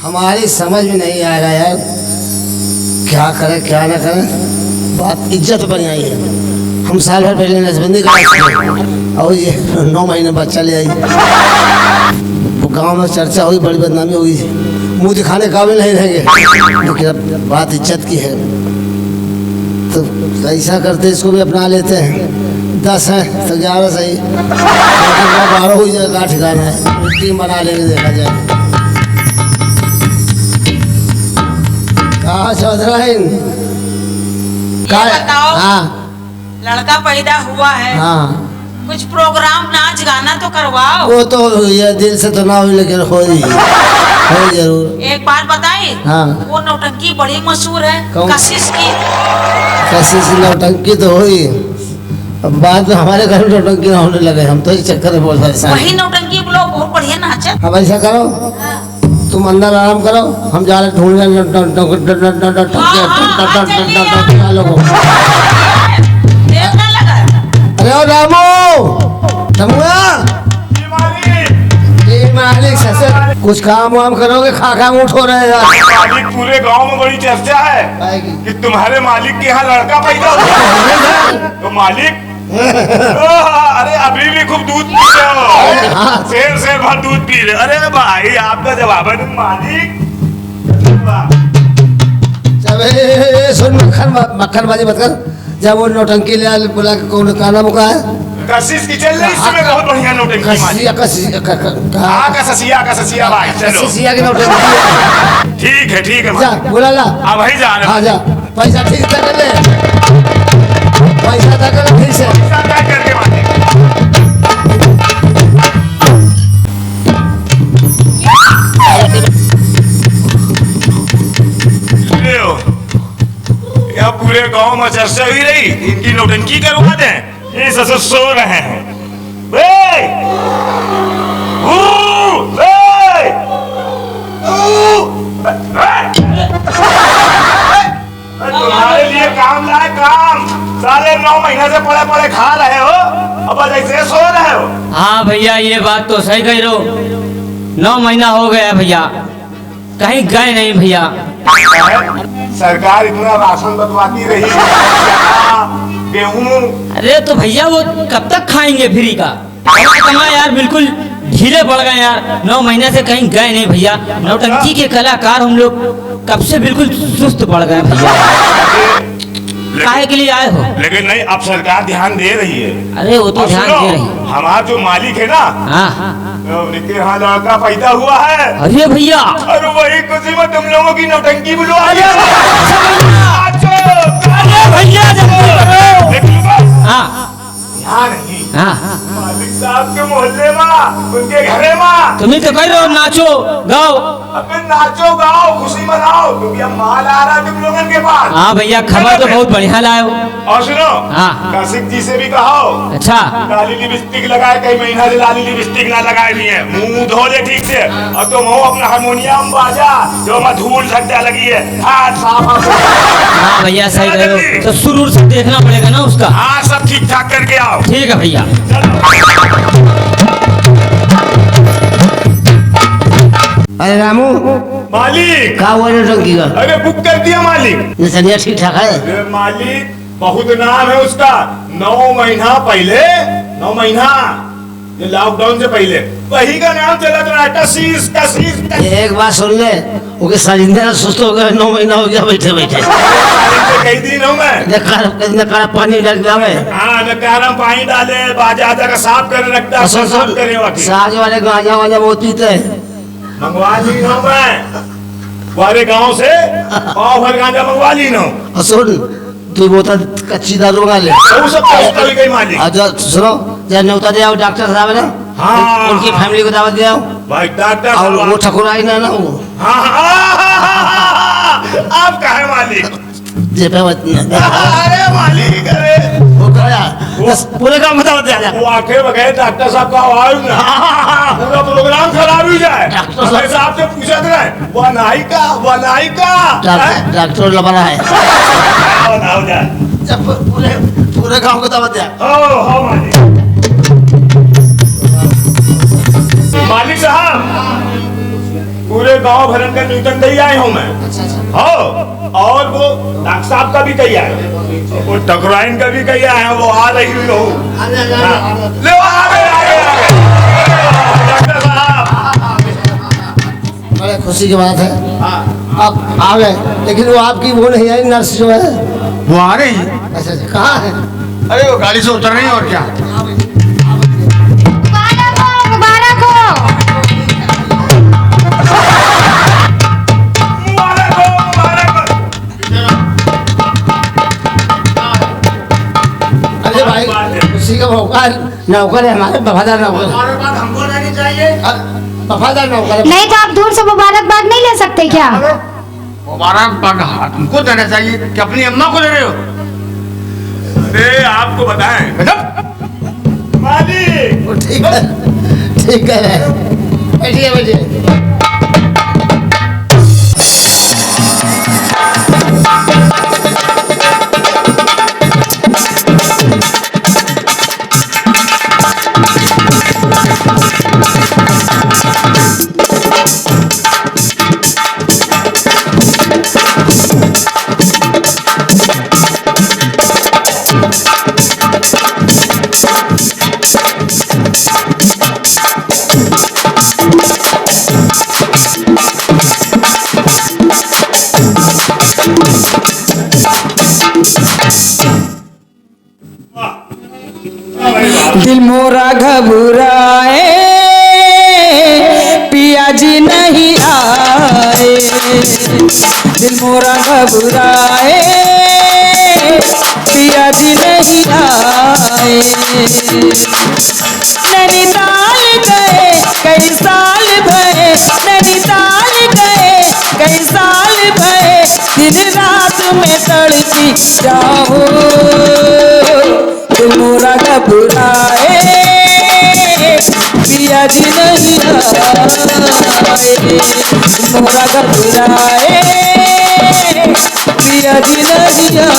हमारी समझ में नहीं आ रहा यार, क्या करें क्या ना करें। बात इज्जत बन आई है। हम साल भर पहले नसबंदी करा और ये 9 महीने बाद चले आई। वो गांव में चर्चा हुई, बड़ी बदनामी हुई, मुंह दिखाने काबिल नहीं रहेंगे। लेकिन अब बात इज्जत की है तो ऐसा करते इसको भी अपना लेते हैं। 10 हैं तो 11 सही, 12 हुई जाए का ठिकाना है। टीम बना लेंगे, देखा जाए। कहाँ चौधराइन बताओ। हाँ लड़का पैदा हुआ है, हाँ, कुछ प्रोग्राम नाच गाना तो करवाओ। वो तो ये दिल से तो ना हुई लेकिन हो जरूर। एक बात बताई, हाँ। वो नौटंकी बड़ी मशहूर है, कौन? कशिश की। कशिश नौटंकी तो हुई, अब बाद में हमारे घर में नौटंकी ना होने लगे। हम तो इस चक्कर में बहुत परेशान। वही नौटंकी लोग बहुत बढ़िया नाचे। अब ऐसा करो, तुम अंदर आराम करो, हम जा रहे ढूंढने। देखने लगा। अरे ओ रामू, मालिक ससुर कुछ काम वाम करोगे? खा मुठ हो रहे यार। मालिक पूरे गांव में बड़ी चर्चा है कि तुम्हारे मालिक के यहाँ लड़का पैदा हुआ। तो मालिक अरे अभी भी खूब दूध पी रहे हो, शेर भर दूध पी रहे। अरे भाई आपका जवाब है मालिक। सुन मक्खन बाजी मत कर। जब वो नौटंकी ले बोला कौन काना मुका है कशिश की चल रही, इसमें बहुत बढ़िया नौटंकी मालिक। कसिया भाई चलो। कसिया की नौटंकी। ठीक है जा बोला ला। अब वही जा रहे। हाँ जा, पैसा ठीक कर ले, पैसा तक कर ले ठीक से। पैसा करके मालिक। यहाँ पूरे गांव में चर्चा हुई रही, इनकी नौटंकी करवा दें। ये ससुर सो रहे हैं। तुम्हारे लिए काम लाए काम। साले 9 महीने से पड़े खा रहे हो, अब ऐसे सो रहे हो। हाँ भैया, ये बात तो सही कह रहे हो। 9 महीना हो गया भैया, कहीं गए नहीं भैया। सरकार इतना राशन बंटवाती रही, गेहूं। अरे तो भैया वो कब तक खाएंगे फ्री का? कमा यार बिल्कुल ढीले पड़ गए यार। 9 महीने से कहीं गए नहीं भैया। नौटंकी के कलाकार हम लोग कब से बिल्कुल सुस्त पड़ गए भैया। काहे के लिए आए हो? लेकिन नहीं, अब सरकार ध्यान दे रही है। अरे वो तो ध्यान दे रही है। हमारा जो मालिक है ना, हाँ उनके यहाँ लड़का पैदा हुआ है। अरे भैया, और वही खुशी में तुम लोगों की नौटंकी बुलवा। हाँ यहाँ नहीं, हाँ, मालिक साहब के मोहल्ले में, उनके घरे में। तुम्हें तो कह रहे हो नाचो गाओ। अबे नाचो गाओ, खुशी मनाओ, क्योंकि अब माल आ रहा है तुम लोगों के पास। हाँ भैया, खबर तो बहुत बढ़िया लाए हो। और सुनो, हाँ। कौशिक जी से भी कहो, अच्छा, लाली लिपस्टिक लगाए। कई महीना से लाली लिपस्टिक ना लगाए नहीं है। मुंह धो ले ठीक से। और तुम हो अपना हारमोनियम बाजा, जो में धूल झट्टा लगी है, हाथ साफ। हाँ भैया सही कह रहे हो। तो शुरू से देखना पड़ेगा ना उसका। हाँ, सब ठीक ठाक करके आओ। ठीक है भैया। अरे रामू, मालिक क्या हुआ नौटंकी का? अरे बुक कर दिया मालिक। नजरिया ठीक ठाक है? अरे मालिक बहुत नाम है उसका। 9 महीना पहले, 9 महीना ये लॉकडाउन से पहले वही का नाम चला था, कशिश। एक बात सुन ले, ओके साजिंदा सुस्त हो गया। 9 महीना हो गया बैठे बैठे। कई दिन हो मैं नकारा पानी डाल के आवे। हाँ, नकारा पानी डाले, बाजा का साफ कर रखता, साफ करे। साज वाले गांजा वाजा बहुत पीते हैं। मंगवा ली ना मैं वाले गांव से, पाव भर गांजा मंगवा ली ना। और सुन, तू बोतल कच्ची दारू मंगा ले। वो सब तो गई मालिक। अच्छा सुनो, जब न्योता दे आओ डॉक्टर साहब ने। हाँ। उनकी फैमिली को दावत दे आओ। भाई डॉक्टर और वो साहब। ठकुर आई ना वो। आप कहा है मालिक? अरे मालिक, अरे वो गया पूरे काम में दावत दे आ जा। वो आंखें बगैर डॉक्टर साहब का आवाज ना, पूरा प्रोग्राम खराब हो जाए। डॉक्टर साहब से पूछा था बनाई का डॉक्टर लबरा है। हो जाए। जब पूरे गांव को दावत दे। हो मालिक साहब, पूरे गांव भरन का न्यूटन दे आए हूँ मैं। हो और वो डॉक्टर साहब का भी कही आए, वो टकराइन का भी कही आए हैं, वो आ रही हुई हो। ले आ गए डॉक्टर साहब। बड़े खुशी की बात है आप आ गए, लेकिन वो आपकी वो नहीं आई नर्स जो है। वो आ रही है? अच्छा अच्छा, कहाँ है? अरे वो गाड़ी से उतर रही है और क्या। मुबारक हो। अरे भाई खुशी का मौका है, नौकर है हमारे, वफादार नौकर। हमको लेनी चाहिए। वफादार नौकर है। नहीं तो आप दूर से मुबारकबाद नहीं ले सकते क्या? मुबारकबाद तुमको देना चाहिए कि अपनी अम्मा को दे रहे हो? अरे आपको बताएं मालिक। वो ठीक है, ठीक है, बैठिए बैठिए। दिल मोरा घबराए पिया जी नहीं आए, दिल मोरा घबराए पिया जी नहीं आए। नैनीताल गए कई साल भये, नैनीताल गए कई साल भये, दिन रात में तड़पी जाओ। दिल मोरा घबराए पिया जी नहीं आए, दिल मोरा घबराए पिया जी नहीं आए।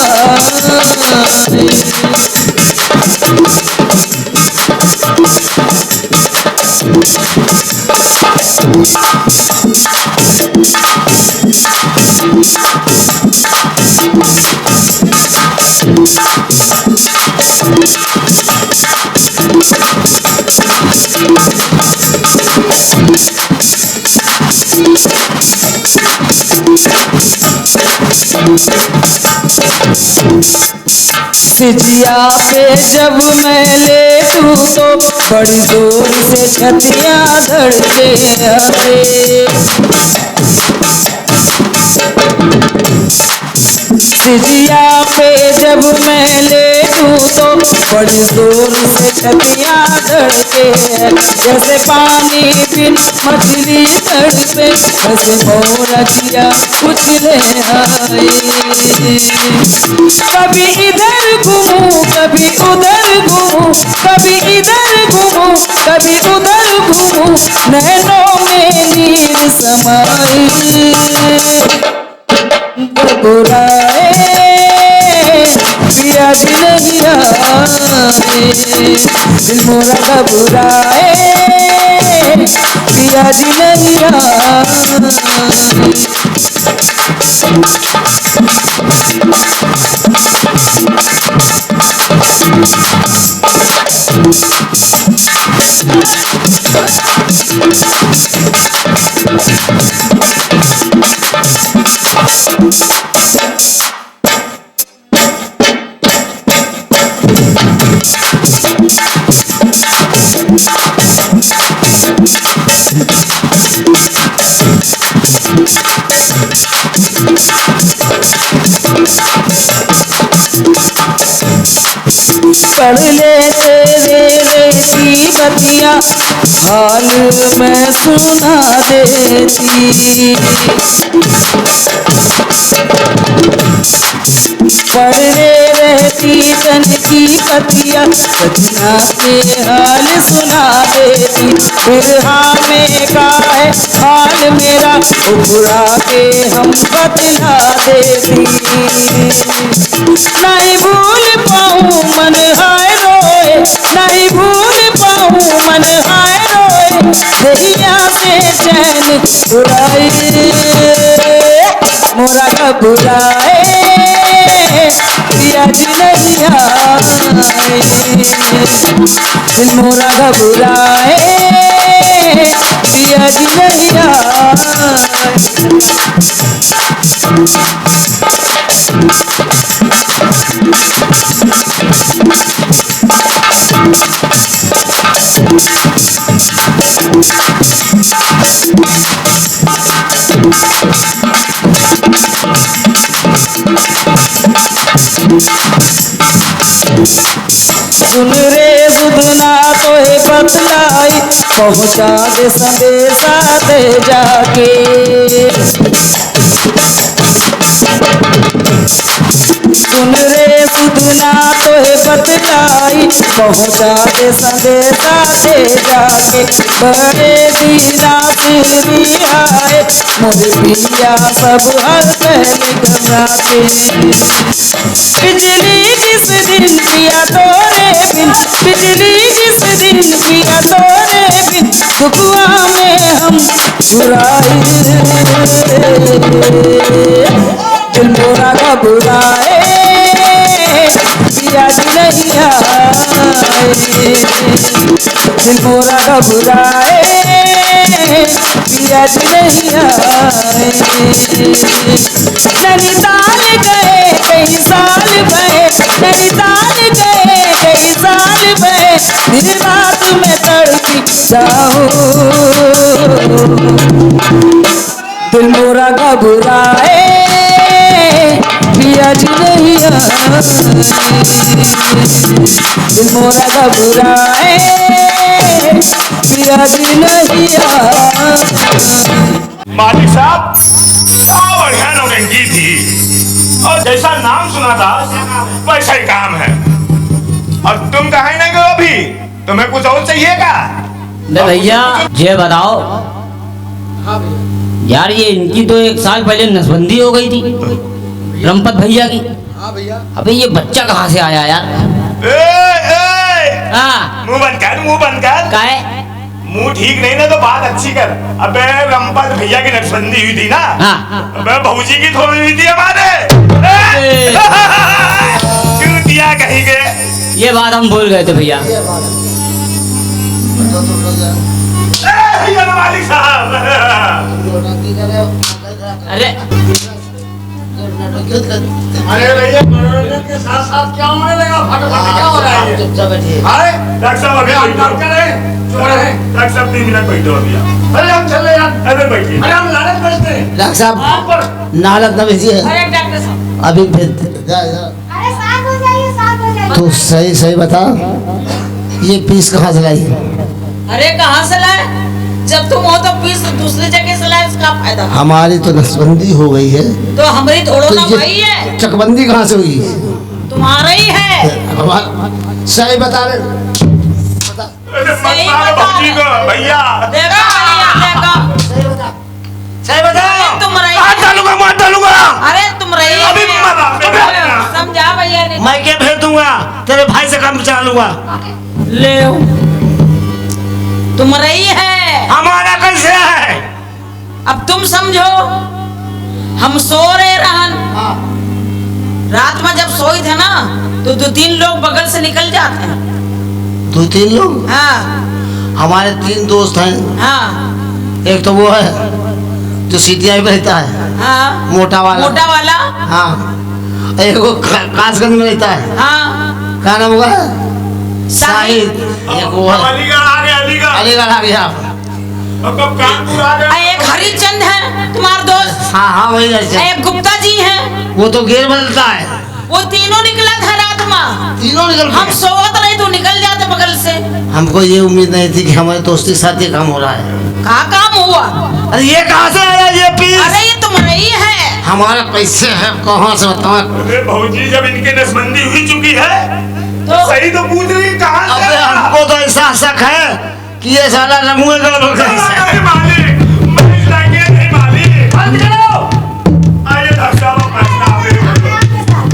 सिजिया पे जब मैं लेटूं तो बड़ी जोर से छतियां धड़के आए। सिजिया पे जब मैं लेटूं तो बड़ी जोर से छतियां धड़के, जैसे पानी बिन मछली तड़पे, वैसे मोरा जिया उछले आए। कभी इधर घूमूं कभी उधर घूमूं, कभी इधर घूमूं कभी उधर घूमूं, नैनों में नीर समाई। घबराए पिया जी नहीं आए, दिल मोरा घबराए पिया जी नहीं आए। पढ़ ले तेरे रेती बतिया हाल में सुना देती। पढ़ ले रहती तन की पतिया सजना के हाल सुना देती। बिरहा में का है हाल मेरा उबरा के हम बतला देती। नहीं भूल पाऊँ मन हाय रोए, नहीं भूल पाऊँ मन हाय रोए, दहिया से चैन उड़ाए मोरा घबराए पिया जी नहीं आए दिल मोरा घबराए पिया जी नहीं आए सुन रे सुधना तो है बतलाई पहुँचा दे संदेशा दे जाके सुन रे सुधना तो है बतलाई पहुँचा दे संदेशा दे जाके बड़े दीना फिर भी आए मोरे पिया सब हर पहले घबराते बिजली जिस दिन पिया तोरे बिन बिजली जिस दिन पिया तोरे बिन सुबह में हम चुराए दिल मोरा घबराए पिया जी नहीं आए दिल मोरा घबराए पिया जी नहीं आए नैनीताल गए कई साल भये नैनीताल गए कई साल भये दिन रात में तड़पी जाऊं दिल मोरा घबराए पिया जी नहीं आए दिल मोरा घबराए पिया जी नहीं आए मालिक साहब क्या बढ़िया नौटंकी थी और जैसा नाम सुना था वैसा ही काम है। और तुम कहीं नहीं गए अभी, तुम्हें कुछ और चाहिए क्या? ले भैया ये बताओ यार, ये इनकी तो 1 साल पहले नसबंदी हो गई थी रमपत भैया की। अबे ये बच्चा कहाँ से आया यार? हाँ मुंह बंद कर, मुंह बंद कर। का है? मुंह ठीक नहीं ना तो बात अच्छी कर। अबे रमपत भैया की नसबंदी हुई थी ना? हाँ। अबे भौजी की थोड़ी हुई थी हमारे। क्यों दिया कहीं के? ये बात हम भूल गए थे भैया। भैया मालिक साहब, अरे अरे भैया मनोरंजन के साथ साथ क्या होने लगा? फटाफट क्या हो रहा है ये? अरे डॉक्टर साहब अभी आप बैठो। डॉक्टर हैं? चुप रहे। डॉक्टर साहब 3 मिनट बैठो अभी आप। अरे हम चल रहे हैं। अरे बैठिए। अरे हम लानत बजते हैं डॉक्टर साहब आप पर। नालक न भेजिए अरे डॉक्टर साहब अभी फिर अरे साथ हो जाइए साथ हो जाइए तू सही सही बता, ये पीस कहाँ से लाई? अरे कहाँ से लाए? जब तुम हो तो पीस दूसरी जगह से लाए, इसका फायदा। हमारी तो नसबंदी हो गई है, तो हमारी थोड़ा तो ना भाई है, चकबंदी कहाँ से हुई? तुम्हारा ही है। सही बता रहे। अरे मत सही मारो बता भौजी को भैया। देखो भैया देखो, सही बता। तुम रही मार डालूंगा, मार डालूंगा। अरे तुम रही अभी मरा, अभी समझा भैया ने। मैं क्या भेज दूंगा, तेरे भाई से काम बचा लूंगा। ले तुम रही है, हमारा कैसे है? अब तुम समझो। हम सो रहे रहन, रात में जब सोई थे ना तो 2-3 लोग बगल से निकल जाते हैं। 2-3 लोग? हाँ हमारे 3 दोस्त हैं। हाँ एक तो वो है जो सीटीआई में रहता है, हाँ मोटा वाला। मोटा वाला। हाँ, एक वो कासगंज में रहता है, हाँ क्या नाम होगा? शाहिद। एक वो है अलीगढ़ आ गए, अलीगढ़। अलीगढ़ आ गया। अब कब कानपुर आ गए। एक हरिचंद है तुम्हारा दोस्त, हाँ हाँ वही है। एक गुप्ता जी हैं, वो तो गेर बदलता है। वो तीनों निकला था रात में। तीनों निकल हम गए। सोवत रहे तो निकल जाते बगल से। हमको ये उम्मीद नहीं थी कि हमारे दोस्ती के साथ ये काम हो रहा है। कहाँ काम हुआ? अरे ये कहाँ से आया ये पीस? अरे ये तुम रही है। हमारे पैसे हैं कहाँ से बताओ? अरे भौजी जब इनकी नसबंदी हुई चुकी है तो सही तो पूछ रही कहाँ से? अबे हमको तो ऐसा शक है कि ये साला रमुए का लोग है। नहीं मालिक, मैं इस लायक नहीं मालिक। बंद करो। आइए डॉक्टर साहब, फैसला आप ही करो।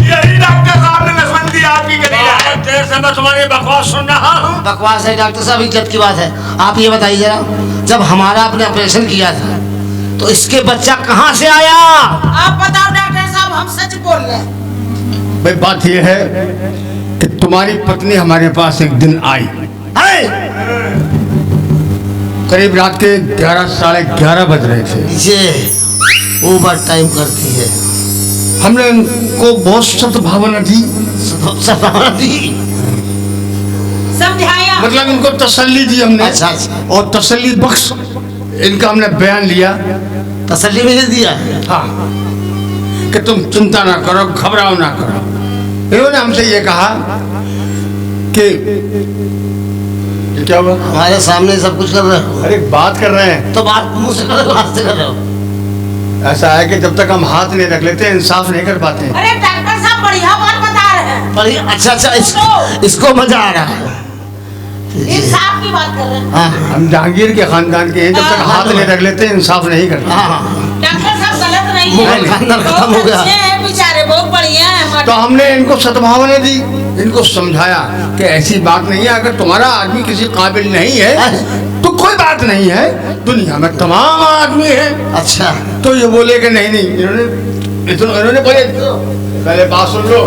यही डॉक्टर साहब ने नसबंदी आपकी करी है। देर से ना मैं तुम्हारी बकवास सुन रहा हूँ। बकवास है डॉक्टर साहब, इज्जत की बात है। आप ये बताइए जरा, जब हमारा आपने ऑपरेशन किया था तो इसके बच्चा कहाँ से आया? आप बताओ डॉक्टर साहब, हम सच बोल रहे हैं। भाई बात यह है कि तुम्हारी पत्नी हमारे पास एक दिन आई, करीब रात के 11 साढ़े 11 बज रहे थे। ये ओवर टाइम करती है। हमने उनको बहुत सद्भावना दी, समझाया, मतलब इनको तसल्ली दी हमने। अच्छा अच्छा, और तसल्ली बख्श इनका हमने बयान लिया। तसल्ली भी नहीं दिया? हाँ, कि तुम चिंता ना करो, घबराओ ना करो। इन्होंने हमसे ये कहा कि ये क्या हुआ? हमारे सामने सब कुछ कर रहे हो अरे बात कर रहे हैं। तो बात मुंह से कर रहे हो, हाथ से कर रहे हो? ऐसा है कि जब तक हम हाथ नहीं रख लेते इंसाफ नहीं कर पाते। अरे डॉक्टर साहब बढ़िया बात बता रहे हैं, बड़ी अच्छा अच्छा, इसको मजा आ रहा है। इंसाफ की बात कर रहे हैं। हाँ हम जहांगीर के खानदान के हैं, जब तक हाथ नहीं रख लेते इंसाफ नहीं करते। हाँ, डॉक्टर साहब गलत नहीं है, मुगल खानदान खत्म हो गया। अच्छे हैं बेचारे, बहुत बढ़िया है। तो हमने इनको सद्भावना दी, इनको समझाया कि ऐसी बात नहीं है, अगर तुम्हारा आदमी किसी काबिल नहीं है तो कोई बात नहीं है, दुनिया में तमाम आदमी है। अच्छा, तो ये बोले कि नहीं नहीं, इन्होंने बोले पहले बात सुन लो,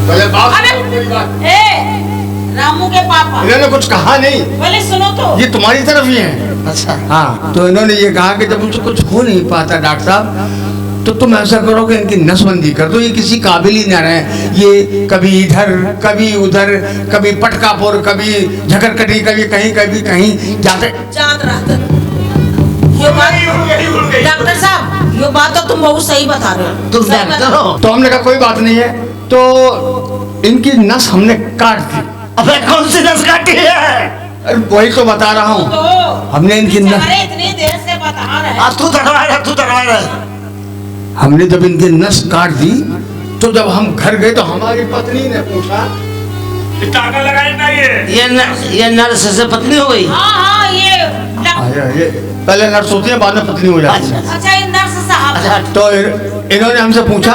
पहले बात सुन लो, कोई बात। ए, रामू के पापा, इन्होंने कुछ कहा नहीं, पहले सुनो तो। ये तुम्हारी तरफ ही है। अच्छा हाँ, तो इन्होंने ये कहा कि जब उनसे कुछ हो नहीं पाता डॉक्टर साहब, तो तुम ऐसा करो कि इनकी नसबंदी कर दो, ये किसी काबिल ही ना रहे। ये कभी इधर कभी उधर, कभी पटकापुर, कभी झकरकटी, कभी कहीं कभी कहीं जाते। चाँद रात ये बात डॉक्टर साहब, ये बात तो तुम बहुत सही बता रहे हो। तुम सही डॉक्टर बता- हो? तो हमने कहा कोई बात नहीं है, तो इनकी नस हमने काट दी। अबे कौन सी नस काटी है? अरे वही तो बता रहा हूँ, तो हमने इनकी नस, बेचारे इतनी देर से बता रहे हैं। आज तू तकवा रहा, तू तकवा रहा। हमने जब इनकी नस काट दी तो जब हम घर गए तो हमारी पत्नी ने पूछा, टाका लगाई ना ये नर्स से पत्नी हो गई? हाँ हाँ, ये पहले नर्स होती है, बाद में पत्नी हो जाती है। अच्छा अच्छा, ये नर्स साहब, अच्छा, तो इन्होंने हमसे पूछा,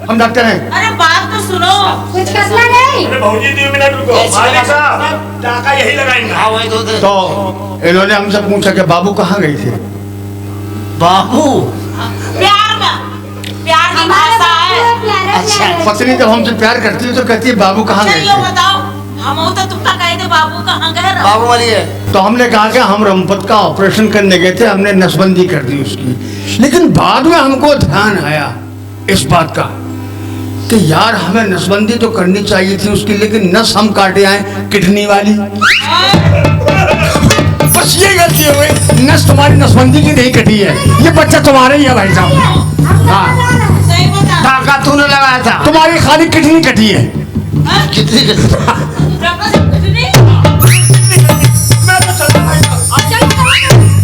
हम डॉक्टर हैं। अरे बात तो सुनो। कुछ करना नहीं। अरे भौजी 2 मिनट रुको, मालिक साहब टाका यही लगाएंगे। हाँ वही तो दे। तो इन्होंने हमसे पूछा कि बाबू कहाँ गई थी। बाबू? प्यार की भाषा है। अच्छा, पत्नी जब हमसे प्यार करती है तो कहती है बाबू कहाँ अच्छा, गए ये थे। बताओ, हम तो तुमका कहे थे बाबू कहाँ गए रहो? बाबू वाली है। तो हमने कहा कि हम रमपत का ऑपरेशन करने गए थे, हमने नसबंदी कर दी उसकी। लेकिन बाद में हमको ध्यान आया इस बात का कि यार हमें नसबंदी तो करनी चाहिए थी उसकी, लेकिन नस हम काटे आए किडनी वाली। बस ये गलती हो गई, नस तुम्हारी नसबंदी की नहीं कटी है, ये बच्चा तुम्हारा ही है भाई साहब। हाँ, सही बता। टाका तूने लगाया था? तुम्हारी खाली किडनी कटी है। कितनी? डॉक्टर साहब कुछ नहीं। मैं तो चलता भाई साहब।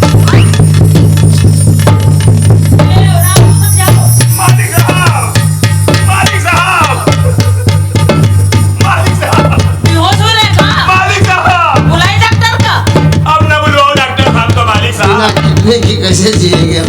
मालिक साहब, मालिक साहब, मालिक साहब, बेहोश हो रहे कहाँ? मालिक साहब, बुलाए डॉक्टर का। अब न बुलवाओ डॉक्टर साहब को, मालिक बिना साहब। किडनी की कैसे जिएंगे हम?